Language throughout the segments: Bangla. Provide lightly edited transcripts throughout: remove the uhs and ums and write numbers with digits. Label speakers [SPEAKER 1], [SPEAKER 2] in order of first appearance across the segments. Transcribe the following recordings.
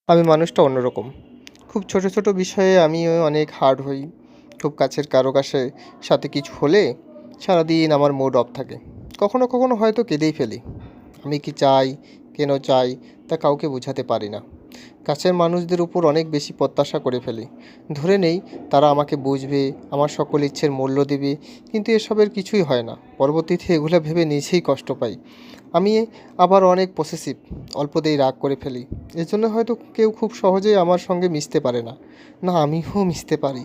[SPEAKER 1] আমি মানুষটা অন্যরকম। খুব ছোট, ছোট বিষয়ে আমিও অনেক হার্ড হই। খুব কাছের কারো সাথে কিছু হলে সারাদিন আমার মুড অফ থাকে। কখনো, কখনো হয়তো কেঁদেই ফেলি। আমি কি চাই, কেন চাই তা কাউকে বোঝাতে পারি না। কাছের মানুষদের উপর অনেক বেশি প্রত্যাশা করে ফেলি। ধরে নেই তারা আমাকে বুঝবে, আমার সকল ইচ্ছের মূল্য দেবে। কিন্তু এসবের কিছুই হয় না। পরবর্তীতে এগুলো ভেবে নিজেই কষ্ট পাই। আমি আবার অনেক পসেসিভ, অল্পতেই রাগ করে ফেলি। এজন্য হয়তো কেউ খুব সহজেই আমার সঙ্গে মিশতে পারে না। না আমিও মিশতে পারি।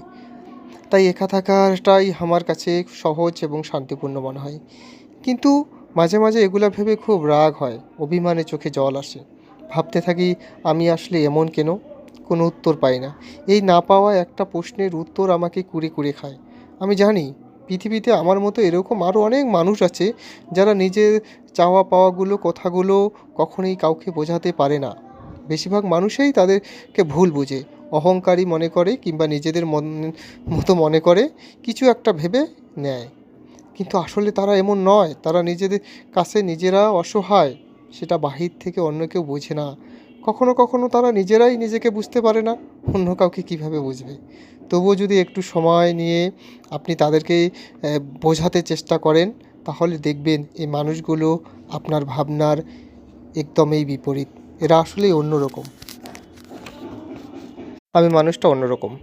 [SPEAKER 1] তাই একা থাকাটাই আমার কাছে সহজ এবং শান্তিপূর্ণ মনে হয়। কিন্তু মাঝে, মাঝে এগুলা ভেবে খুব রাগ হয়, অভিমানে চোখে জল আসে। ভাবতে থাকি আমি আসলে এমন কেন? কোনো উত্তর পাই না। এই না পাওয়া একটা প্রশ্নের উত্তর আমাকে কুরে, কুরে খায়। আমি জানি পৃথিবীতে আমার মতো এরকম আরও অনেক মানুষ আছে যারা নিজের চাওয়া পাওয়াগুলো কথাগুলো কখনোই কাউকে বোঝাতে পারে না। বেশিরভাগ মানুষই তাদেরকে ভুল বুঝে, অহংকারী মনে করে কিংবা নিজেদের মতো মনে করে কিছু একটা ভেবে নেয়। কিন্তু আসলে তারা এমন নয়। তারা নিজেদের কাছে নিজেরা অসহায়। সেটা বাহির থেকে অন্য কেউ বোঝে না। কখনো, কখনো তারা নিজেরাই নিজেকে বুঝতে পারে না। অন্য কাউকে কীভাবে বুঝবে? তবুও যদি একটু সময় নিয়ে আপনি তাদেরকে বোঝাতে চেষ্টা করেন, তাহলে দেখবেন এই মানুষগুলো আপনার ভাবনার একদমই বিপরীত। এরা আসলেই অন্যরকম। আমি মানুষটা অন্যরকম।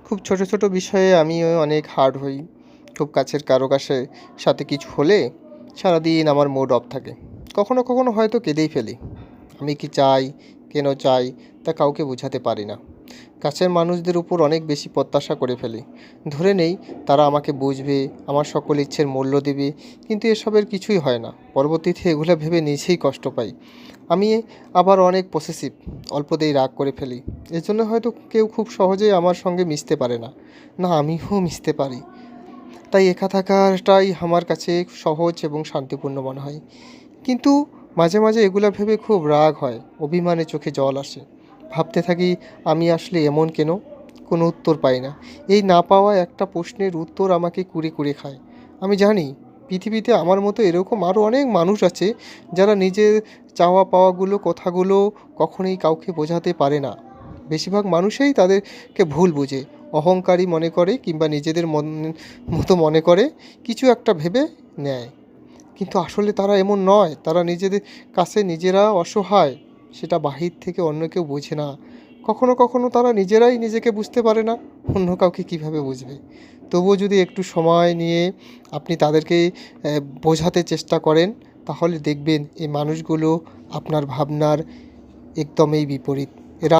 [SPEAKER 1] খুব ছোট, ছোট বিষয়ে আমিও অনেক হার্ড হই। খুব কাছের কারো সাথে কিছু হলে সারাদিন আমার মুড অফ থাকে। কখনো, কখনো হয়তো কেঁদেই ফেলি। আমি কি চাই, কেন চাই তা কাউকে বোঝাতে পারি না। কাছের মানুষদের উপর অনেক বেশি প্রত্যাশা করে ফেলি। ধরে নেই তারা আমাকে বুঝবে, আমার সকল ইচ্ছের মূল্য দেবে। কিন্তু এসবের কিছুই হয় না। পরবর্তীতে এগুলো ভেবে নিজেই কষ্ট পাই। আমি আবার অনেক পসেসিভ, অল্পতেই রাগ করে ফেলি। এজন্য হয়তো কেউ খুব সহজেই আমার সঙ্গে মিশতে পারে না। না আমিও মিশতে পারি। তাই একা থাকাটাই আমার কাছে সহজ এবং শান্তিপূর্ণ মনে হয়। কিন্তু মাঝে, মাঝে এগুলা ভেবে খুব রাগ হয়, অভিমানে চোখে জল আসে। ভাবতে থাকি আমি আসলে এমন কেন? কোনো উত্তর পাই না। এই না পাওয়া একটা প্রশ্নের উত্তর আমাকে কুরে, কুরে খায়। আমি জানি পৃথিবীতে আমার মতো এরকম আরও অনেক মানুষ আছে যারা নিজের চাওয়া পাওয়াগুলো কথাগুলো কখনোই কাউকে বোঝাতে পারে না। বেশিরভাগ মানুষই তাদেরকে ভুল বুঝে, অহংকারী মনে করে কিংবা নিজেদের মতো মনে করে কিছু একটা ভেবে নেয়। কিন্তু আসলে তারা এমন নয়। তারা নিজেদের কাছে নিজেরা অসহায়। সেটা বাহির থেকে অন্য কেউ বোঝে না। কখনো, কখনো তারা নিজেরাই নিজেকে বুঝতে পারে না। অন্য কাউকে কীভাবে বুঝবে? তবুও যদি একটু সময় নিয়ে আপনি তাদেরকে বোঝাতে চেষ্টা করেন, তাহলে দেখবেন এই মানুষগুলো আপনার ভাবনার একদমই বিপরীত।